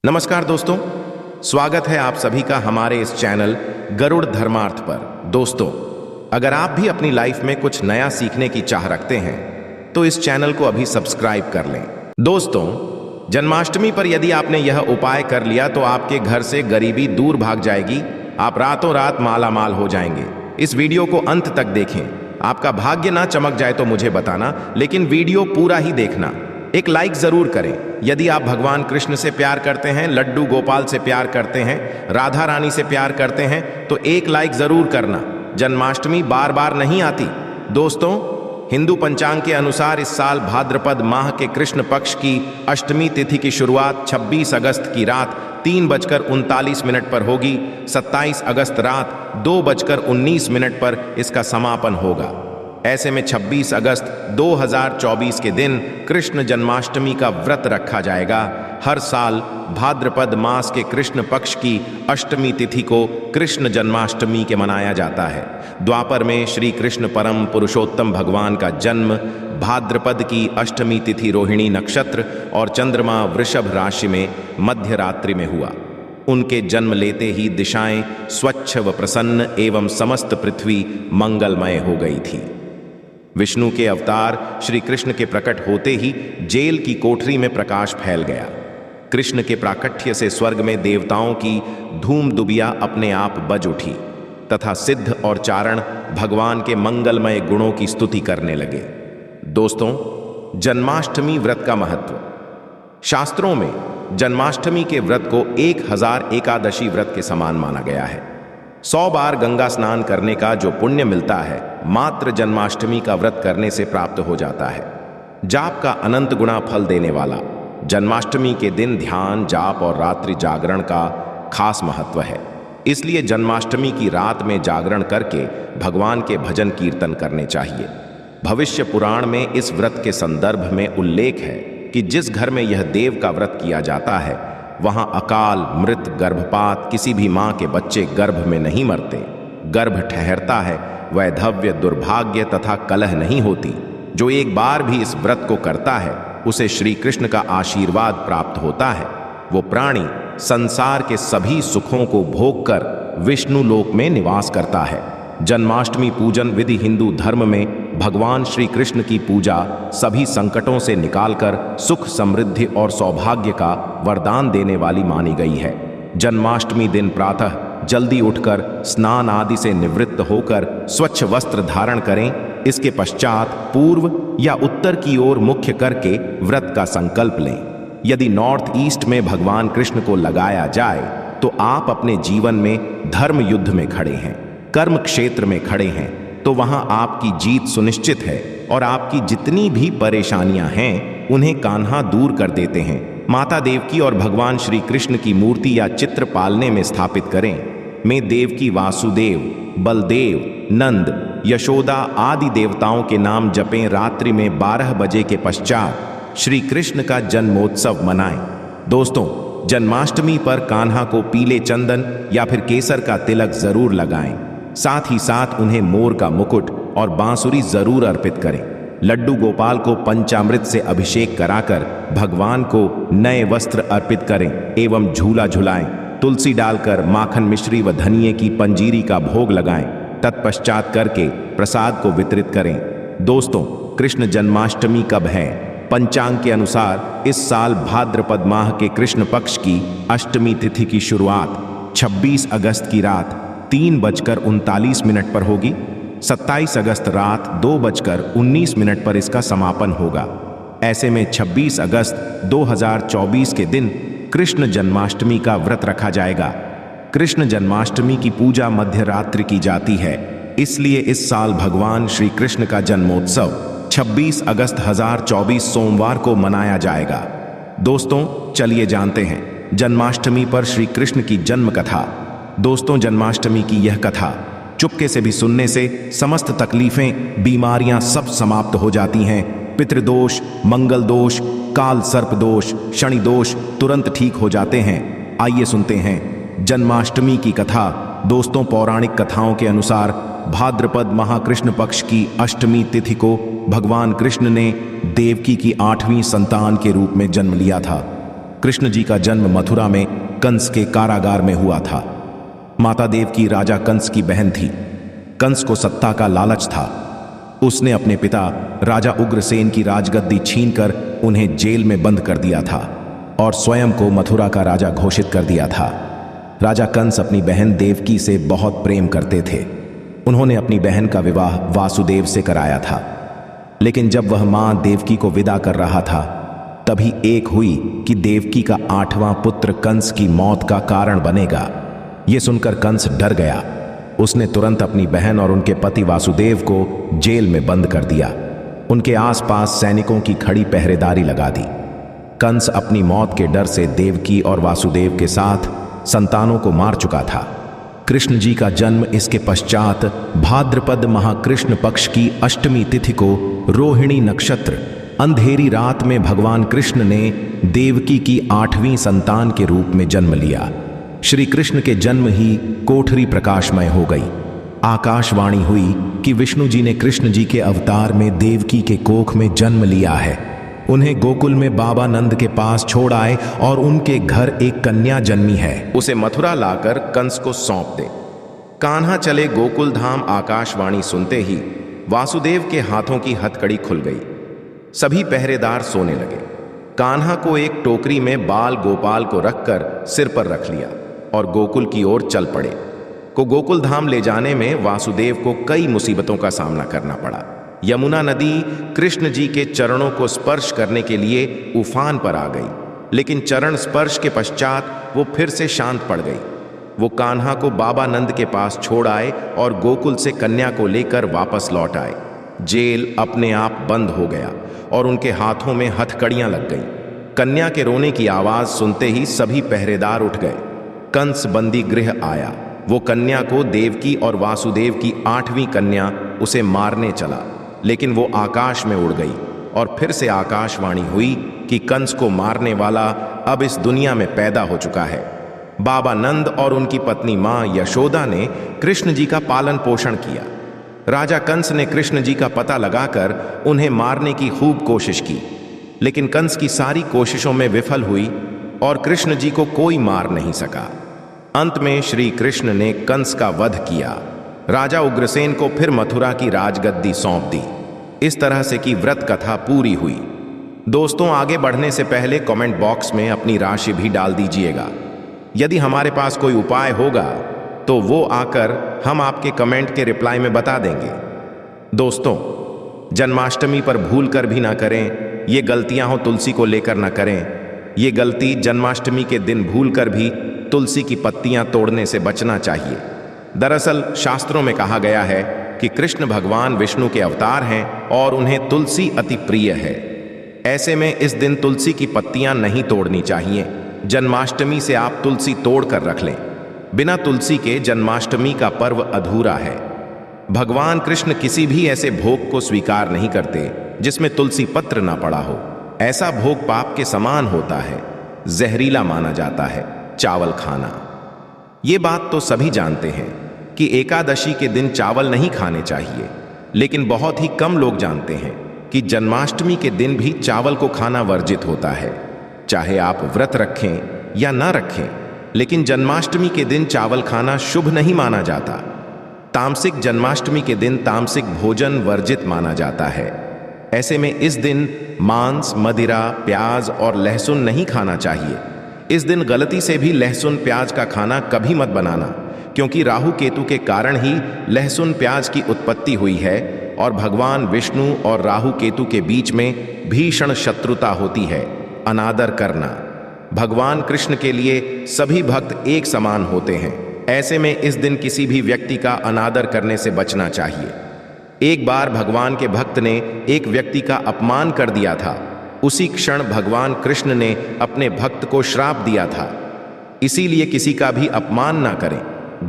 नमस्कार दोस्तों, स्वागत है आप सभी का हमारे इस चैनल गरुड़ धर्मार्थ पर। दोस्तों, अगर आप भी अपनी लाइफ में कुछ नया सीखने की चाह रखते हैं तो इस चैनल को अभी सब्सक्राइब कर लें। दोस्तों, जन्माष्टमी पर यदि आपने यह उपाय कर लिया तो आपके घर से गरीबी दूर भाग जाएगी, आप रातों रात माला माल हो जाएंगे। इस वीडियो को अंत तक देखें। आपका भाग्य ना चमक जाए तो मुझे बताना, लेकिन वीडियो पूरा ही देखना। एक लाइक जरूर करें यदि आप भगवान कृष्ण से प्यार करते हैं, लड्डू गोपाल से प्यार करते हैं, राधा रानी से प्यार करते हैं तो एक लाइक जरूर करना। जन्माष्टमी बार बार नहीं आती। दोस्तों, हिंदू पंचांग के अनुसार इस साल भाद्रपद माह के कृष्ण पक्ष की अष्टमी तिथि की शुरुआत 26 अगस्त की रात 3:39 पर होगी। 27 अगस्त रात 2:19 पर इसका समापन होगा। ऐसे में 26 अगस्त 2024 के दिन कृष्ण जन्माष्टमी का व्रत रखा जाएगा। हर साल भाद्रपद मास के कृष्ण पक्ष की अष्टमी तिथि को कृष्ण जन्माष्टमी के मनाया जाता है। द्वापर में श्री कृष्ण परम पुरुषोत्तम भगवान का जन्म भाद्रपद की अष्टमी तिथि रोहिणी नक्षत्र और चंद्रमा वृषभ राशि में मध्य रात्रि में हुआ। उनके जन्म लेते ही दिशाएं स्वच्छ व प्रसन्न एवं समस्त पृथ्वी मंगलमय हो गई थी। विष्णु के अवतार श्री कृष्ण के प्रकट होते ही जेल की कोठरी में प्रकाश फैल गया। कृष्ण के प्राकट्य से स्वर्ग में देवताओं की धूम दुबिया अपने आप बज उठी तथा सिद्ध और चारण भगवान के मंगलमय गुणों की स्तुति करने लगे। दोस्तों, जन्माष्टमी व्रत का महत्व। शास्त्रों में जन्माष्टमी के व्रत को 1000 एकादशी व्रत के समान माना गया है। 100 बार गंगा स्नान करने का जो पुण्य मिलता है, मात्र जन्माष्टमी का व्रत करने से प्राप्त हो जाता है। जाप का अनंत गुना फल देने वाला जन्माष्टमी के दिन ध्यान, जाप और रात्रि जागरण का खास महत्व है। इसलिए जन्माष्टमी की रात में जागरण करके भगवान के भजन कीर्तन करने चाहिए। भविष्य पुराण में इस व्रत के संदर्भ में उल्लेख है कि जिस घर में यह देव का व्रत किया जाता है वहां अकाल, मृत, गर्भपात, किसी भी मां के बच्चे गर्भ में नहीं मरते, गर्भ ठहरता है, वैधव्य, दुर्भाग्य तथा कलह नहीं होती। जो एक बार भी इस व्रत को करता है उसे श्री कृष्ण का आशीर्वाद प्राप्त होता है। वो प्राणी संसार के सभी सुखों को भोग कर विष्णु लोक में निवास करता है। जन्माष्टमी पूजन विधि हिंदू धर्म में भगवान श्री कृष्ण की पूजा सभी संकटों से निकालकर सुख, समृद्धि और सौभाग्य का वरदान देने वाली मानी गई है। जन्माष्टमी दिन प्रातः जल्दी उठकर स्नान आदि से निवृत्त होकर स्वच्छ वस्त्र धारण करें। इसके पश्चात पूर्व या उत्तर की ओर मुख्य करके व्रत का संकल्प लें। यदि नॉर्थ ईस्ट में भगवान कृष्ण को लगाया जाए तो आप अपने जीवन में धर्म युद्ध में खड़े हैं, कर्म क्षेत्र में खड़े हैं, तो वहां आपकी जीत सुनिश्चित है और आपकी जितनी भी परेशानियां हैं उन्हें कान्हा दूर कर देते हैं। माता देवकी और भगवान श्री कृष्ण की मूर्ति या चित्र पालने में स्थापित करें। में देवकी, वासुदेव, बलदेव, नंद, यशोदा आदि देवताओं के नाम जपें। रात्रि में 12 बजे के पश्चात श्री कृष्ण का जन्मोत्सव मनाएं। दोस्तों, जन्माष्टमी पर कान्हा को पीले चंदन या फिर केसर का तिलक जरूर लगाएं। साथ ही साथ उन्हें मोर का मुकुट और बांसुरी जरूर अर्पित करें। लड्डू गोपाल को पंचामृत से अभिषेक कराकर भगवान को नए वस्त्र अर्पित करें एवं झूला झुलाएं। तुलसी डालकर माखन, मिश्री व धनिये की पंजीरी का भोग लगाएं। तत्पश्चात करके प्रसाद को वितरित करें। दोस्तों, कृष्ण जन्माष्टमी कब है? पंचांग के अनुसार इस साल भाद्रपद माह के कृष्ण पक्ष की अष्टमी तिथि की शुरुआत 26 अगस्त की रात 3:39 पर होगी। 27 अगस्त रात 2:19 पर इसका समापन होगा। ऐसे में 26 अगस्त 2024 के दिन कृष्ण जन्माष्टमी का व्रत रखा जाएगा। कृष्ण जन्माष्टमी की पूजा मध्य रात्रि की जाती है, इसलिए इस साल भगवान श्री कृष्ण का जन्मोत्सव 26 अगस्त 2024 सोमवार को मनाया जाएगा। दोस्तों, चलिए जानते हैं जन्माष्टमी पर श्री कृष्ण की जन्म कथा। दोस्तों, जन्माष्टमी की यह कथा चुपके से भी सुनने से समस्त तकलीफें, बीमारियां सब समाप्त हो जाती हैं। पितृदोष, मंगल दोष, काल सर्प दोष, शनि दोष तुरंत ठीक हो जाते हैं। आइए सुनते हैं जन्माष्टमी की कथा। दोस्तों, पौराणिक कथाओं के अनुसार भाद्रपद महाकृष्ण पक्ष की अष्टमी तिथि को भगवान कृष्ण ने देवकी की 8वीं संतान के रूप में जन्म लिया था। कृष्ण जी का जन्म मथुरा में कंस के कारागार में हुआ था। माता देवकी राजा कंस की बहन थी। कंस को सत्ता का लालच था। उसने अपने पिता राजा उग्रसेन की राजगद्दी छीनकर उन्हें जेल में बंद कर दिया था और स्वयं को मथुरा का राजा घोषित कर दिया था। राजा कंस अपनी बहन देवकी से बहुत प्रेम करते थे। उन्होंने अपनी बहन का विवाह वासुदेव से कराया था। लेकिन जब वह मां देवकी को विदा कर रहा था, तभी एक हुई कि देवकी का 8वां पुत्र कंस की मौत का कारण बनेगा। यह सुनकर कंस डर गया। उसने तुरंत अपनी बहन और उनके पति वासुदेव को जेल में बंद कर दिया। उनके आसपास सैनिकों की खड़ी पहरेदारी लगा दी। कंस अपनी मौत के डर से देवकी और वासुदेव के साथ संतानों को मार चुका था। कृष्ण जी का जन्म इसके पश्चात भाद्रपद महाकृष्ण पक्ष की अष्टमी तिथि को रोहिणी नक्षत्र अंधेरी रात में भगवान कृष्ण ने देवकी की 8वीं संतान के रूप में जन्म लिया। श्री कृष्ण के जन्म ही कोठरी प्रकाशमय हो गई। आकाशवाणी हुई कि विष्णु जी ने कृष्ण जी के अवतार में देवकी के कोख में जन्म लिया है। उन्हें गोकुल में बाबा नंद के पास छोड़ आए और उनके घर एक कन्या जन्मी है। उसे मथुरा लाकर कंस को सौंप दे। कान्हा चले गोकुल धाम। आकाशवाणी सुनते ही वासुदेव के हाथों की हथकड़ी खुल गई। सभी पहरेदार सोने लगे। कान्हा को एक टोकरी में बाल गोपाल को रखकर सिर पर रख लिया और गोकुल की ओर चल पड़े। गोकुल धाम ले जाने में वासुदेव को कई मुसीबतों का सामना करना पड़ा। यमुना नदी कृष्ण जी के चरणों को स्पर्श करने के लिए उफान पर आ गई, लेकिन चरण स्पर्श के पश्चात वो फिर से शांत पड़ गई। वो कान्हा को बाबा नंद के पास छोड़ आए और गोकुल से कन्या को लेकर वापस लौट आए। जेल अपने आप बंद हो गया और उनके हाथों में हथकड़ियां लग गईं। कन्या के रोने की आवाज सुनते ही सभी पहरेदार उठ गए। कंस बंदी गृह आया। वो कन्या को देवकी और वासुदेव की 8वीं कन्या उसे मारने चला, लेकिन वो आकाश में उड़ गई और फिर से आकाशवाणी हुई कि कंस को मारने वाला अब इस दुनिया में पैदा हो चुका है। बाबा नंद और उनकी पत्नी मां यशोदा ने कृष्ण जी का पालन पोषण किया। राजा कंस ने कृष्ण जी का पता लगाकर उन्हें मारने की खूब कोशिश की, लेकिन कंस की सारी कोशिशों में विफल हुई और कृष्ण जी को कोई मार नहीं सका। अंत में श्री कृष्ण ने कंस का वध किया। राजा उग्रसेन को फिर मथुरा की राजगद्दी सौंप दी। इस तरह से कि व्रत कथा पूरी हुई। दोस्तों, आगे बढ़ने से पहले कमेंट बॉक्स में अपनी राशि भी डाल दीजिएगा। यदि हमारे पास कोई उपाय होगा तो वो आकर हम आपके कमेंट के रिप्लाई में बता देंगे। दोस्तों, जन्माष्टमी पर भूल कर भी ना करें। ये गलतियां हो तुलसी को लेकर ना करें। ये गलती जन्माष्टमी के दिन भूल कर भी तुलसी की पत्तियां तोड़ने से बचना चाहिए। दरअसल शास्त्रों में कहा गया है कि कृष्ण भगवान विष्णु के अवतार हैं और उन्हें तुलसी अति प्रिय है। ऐसे में इस दिन तुलसी की पत्तियां नहीं तोड़नी चाहिए। जन्माष्टमी से आप तुलसी तोड़ कर रख लें। बिना तुलसी के जन्माष्टमी का पर्व अधूरा है। भगवान कृष्ण किसी भी ऐसे भोग को स्वीकार नहीं करते जिसमें तुलसी पत्र ना पड़ा हो। ऐसा भोग पाप के समान होता है, जहरीला माना जाता है चावल खाना। ये बात तो सभी जानते हैं कि एकादशी के दिन चावल नहीं खाने चाहिए, लेकिन बहुत ही कम लोग जानते हैं कि जन्माष्टमी के दिन भी चावल को खाना वर्जित होता है। चाहे आप व्रत रखें या ना रखें, लेकिन जन्माष्टमी के दिन चावल खाना शुभ नहीं माना जाता। तामसिक जन्माष्टमी के दिन तामसिक भोजन वर्जित माना जाता है। ऐसे में इस दिन मांस, मदिरा, प्याज और लहसुन नहीं खाना चाहिए। इस दिन गलती से भी लहसुन प्याज का खाना कभी मत बनाना, क्योंकि राहु केतु के कारण ही लहसुन प्याज की उत्पत्ति हुई है और भगवान विष्णु और राहु केतु के बीच में भीषण शत्रुता होती है। अनादर करना। भगवान कृष्ण के लिए सभी भक्त एक समान होते हैं। ऐसे में इस दिन किसी भी व्यक्ति का अनादर करने से बचना चाहिए। एक बार भगवान के भक्त ने एक व्यक्ति का अपमान कर दिया था। उसी क्षण भगवान कृष्ण ने अपने भक्त को श्राप दिया था। इसीलिए किसी का भी अपमान ना करें।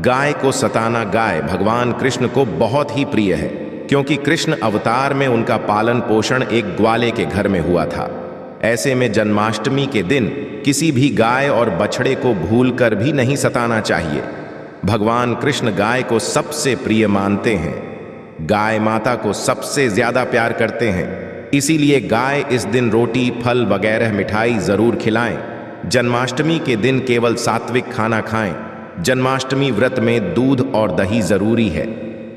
गाय को सताना, गाय भगवान कृष्ण को बहुत ही प्रिय है, क्योंकि कृष्ण अवतार में उनका पालन पोषण एक ग्वाले के घर में हुआ था। ऐसे में जन्माष्टमी के दिन किसी भी गाय और बछड़े को भूलकर भी नहीं सताना चाहिए। भगवान कृष्ण गाय को सबसे प्रिय मानते हैं। गाय माता को सबसे ज्यादा प्यार करते हैं। इसीलिए गाय इस दिन रोटी, फल वगैरह मिठाई जरूर खिलाएं। जन्माष्टमी के दिन केवल सात्विक खाना खाएं। जन्माष्टमी व्रत में दूध और दही जरूरी है।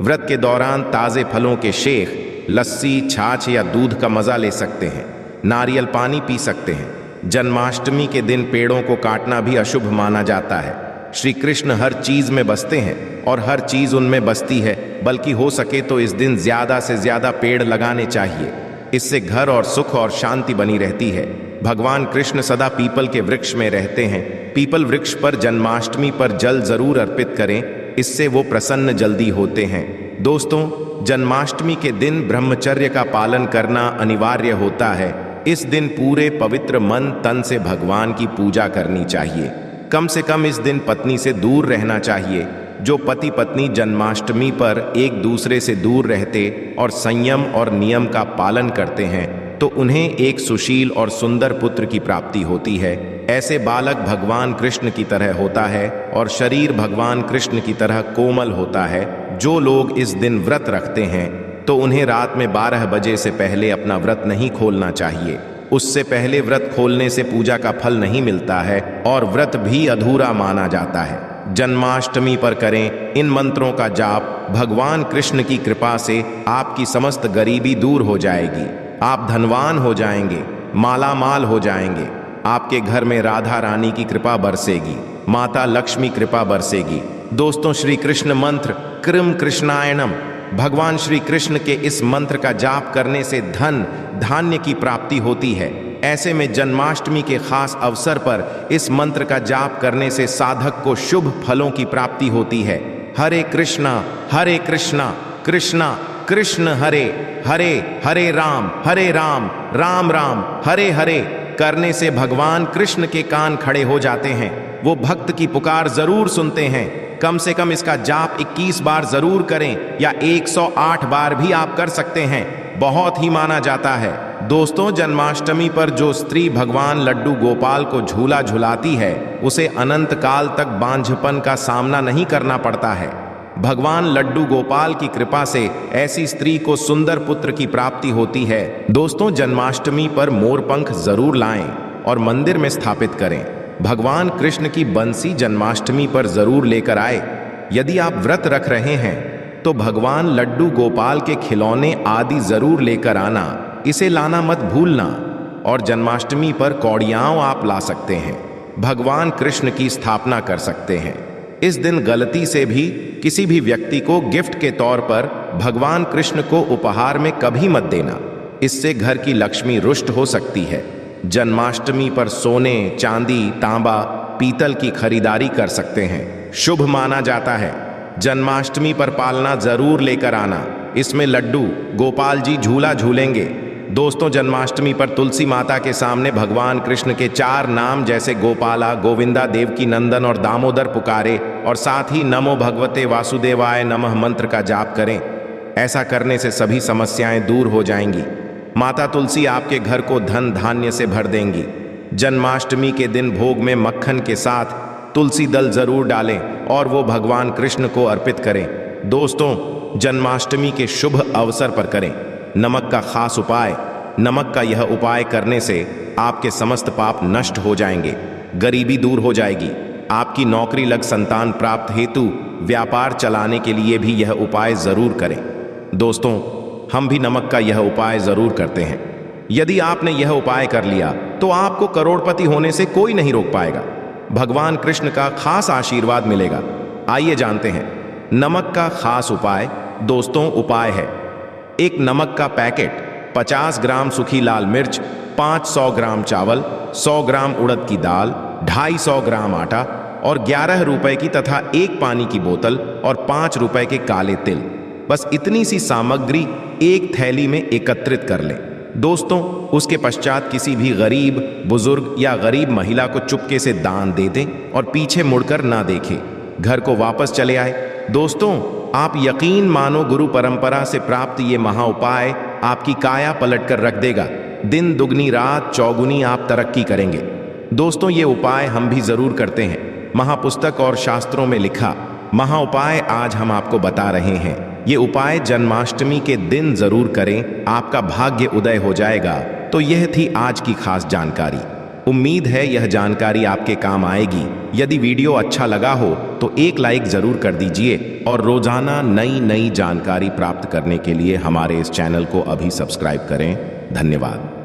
व्रत के दौरान ताज़े फलों के शेख, लस्सी, छाछ या दूध का मज़ा ले सकते हैं। नारियल पानी पी सकते हैं। जन्माष्टमी के दिन पेड़ों को काटना भी अशुभ माना जाता है। श्री कृष्ण हर चीज़ में बसते हैं और हर चीज़ उनमें बसती है, बल्कि हो सके तो इस दिन ज़्यादा से ज़्यादा पेड़ लगाने चाहिए। इससे घर और सुख और शांति बनी रहती है। भगवान कृष्ण सदा पीपल के वृक्ष में रहते हैं। पीपल वृक्ष पर जन्माष्टमी पर जल जरूर अर्पित करें, इससे वो प्रसन्न जल्दी होते हैं। दोस्तों, जन्माष्टमी के दिन ब्रह्मचर्य का पालन करना अनिवार्य होता है। इस दिन पूरे पवित्र मन तन से भगवान की पूजा करनी चाहिए। कम से कम इस दिन पत्नी से दूर रहना चाहिए। जो पति पत्नी जन्माष्टमी पर एक दूसरे से दूर रहते और संयम और नियम का पालन करते हैं तो उन्हें एक सुशील और सुंदर पुत्र की प्राप्ति होती है। ऐसे बालक भगवान कृष्ण की तरह होता है और शरीर भगवान कृष्ण की तरह कोमल होता है। जो लोग इस दिन व्रत रखते हैं तो उन्हें रात में 12 बजे से पहले अपना व्रत नहीं खोलना चाहिए। उससे पहले व्रत खोलने से पूजा का फल नहीं मिलता है और व्रत भी अधूरा माना जाता है। जन्माष्टमी पर करें इन मंत्रों का जाप। भगवान कृष्ण की कृपा से आपकी समस्त गरीबी दूर हो जाएगी। आप धनवान हो जाएंगे, माला माल हो जाएंगे। आपके घर में राधा रानी की कृपा बरसेगी, माता लक्ष्मी कृपा बरसेगी। दोस्तों, श्री कृष्ण मंत्र कृम कृष्णायणम, भगवान श्री कृष्ण के इस मंत्र का जाप करने से धन धान्य की प्राप्ति होती है। ऐसे में जन्माष्टमी के खास अवसर पर इस मंत्र का जाप करने से साधक को शुभ फलों की प्राप्ति होती है। हरे कृष्णा कृष्णा कृष्ण हरे हरे, हरे राम राम राम हरे हरे करने से भगवान कृष्ण के कान खड़े हो जाते हैं। वो भक्त की पुकार जरूर सुनते हैं। कम से कम इसका जाप 21 बार जरूर करें या 108 बार भी आप कर सकते हैं। बहुत ही माना जाता है। दोस्तों, जन्माष्टमी पर जो स्त्री भगवान लड्डू गोपाल को झूला झुलाती है उसे अनंत काल तक बांझपन का सामना नहीं करना पड़ता है। भगवान लड्डू गोपाल की कृपा से ऐसी स्त्री को सुंदर पुत्र की प्राप्ति होती है। दोस्तों, जन्माष्टमी पर मोरपंख जरूर लाएं और मंदिर में स्थापित करें। भगवान कृष्ण की बंसी जन्माष्टमी पर जरूर लेकर आए। यदि आप व्रत रख रहे हैं तो भगवान लड्डू गोपाल के खिलौने आदि जरूर लेकर आना, इसे लाना मत भूलना। और जन्माष्टमी पर कौड़ियाँ आप ला सकते हैं, भगवान कृष्ण की स्थापना कर सकते हैं। इस दिन गलती से भी किसी भी व्यक्ति को गिफ्ट के तौर पर भगवान कृष्ण को उपहार में कभी मत देना, इससे घर की लक्ष्मी रुष्ट हो सकती है। जन्माष्टमी पर सोने, चांदी, तांबा, पीतल की खरीदारी कर सकते हैं, शुभ माना जाता है। जन्माष्टमी पर पालना जरूर लेकर आना, इसमें लड्डू गोपाल जी झूला झूलेंगे। दोस्तों, जन्माष्टमी पर तुलसी माता के सामने भगवान कृष्ण के 4 नाम जैसे गोपाला, गोविंदा, देवकी नंदन और दामोदर पुकारे और साथ ही नमो भगवते वासुदेवाय नमः मंत्र का जाप करें। ऐसा करने से सभी समस्याएं दूर हो जाएंगी। माता तुलसी आपके घर को धन धान्य से भर देंगी। जन्माष्टमी के दिन भोग में मक्खन के साथ तुलसी दल जरूर डालें और वो भगवान कृष्ण को अर्पित करें। दोस्तों, जन्माष्टमी के शुभ अवसर पर करें नमक का खास उपाय। नमक का यह उपाय करने से आपके समस्त पाप नष्ट हो जाएंगे, गरीबी दूर हो जाएगी। आपकी नौकरी लग संतान प्राप्त हेतु व्यापार चलाने के लिए भी यह उपाय जरूर करें। दोस्तों, हम भी नमक का यह उपाय जरूर करते हैं। यदि आपने यह उपाय कर लिया तो आपको करोड़पति होने से कोई नहीं रोक पाएगा। भगवान कृष्ण का खास आशीर्वाद मिलेगा। आइए जानते हैं नमक का खास उपाय। दोस्तों, उपाय है: एक नमक का पैकेट, 50 ग्राम सूखी लाल मिर्च, 500 ग्राम चावल, 100 ग्राम उड़द की दाल, 250 ग्राम आटा और 11 रुपए की तथा एक पानी की बोतल और 5 रुपए के काले तिल। बस इतनी सी सामग्री एक थैली में एकत्रित कर लें। दोस्तों, उसके पश्चात किसी भी गरीब बुजुर्ग या गरीब महिला को चुपके से दान दे दें और पीछे मुड़कर ना देखें। घर को वापस चले आए। दोस्तों, आप यकीन मानो गुरु परंपरा से प्राप्त ये महा उपाय आपकी काया पलट कर रख देगा। दिन दुगनी रात चौगुनी आप तरक्की करेंगे। दोस्तों, ये उपाय हम भी जरूर करते हैं। महापुस्तक और शास्त्रों में लिखा महा उपाय आज हम आपको बता रहे हैं। ये उपाय जन्माष्टमी के दिन जरूर करें, आपका भाग्य उदय हो जाएगा। तो यह थी आज की खास जानकारी। उम्मीद है यह जानकारी आपके काम आएगी। यदि वीडियो अच्छा लगा हो तो एक लाइक जरूर कर दीजिए और रोजाना नई नई जानकारी प्राप्त करने के लिए हमारे इस चैनल को अभी सब्सक्राइब करें। धन्यवाद।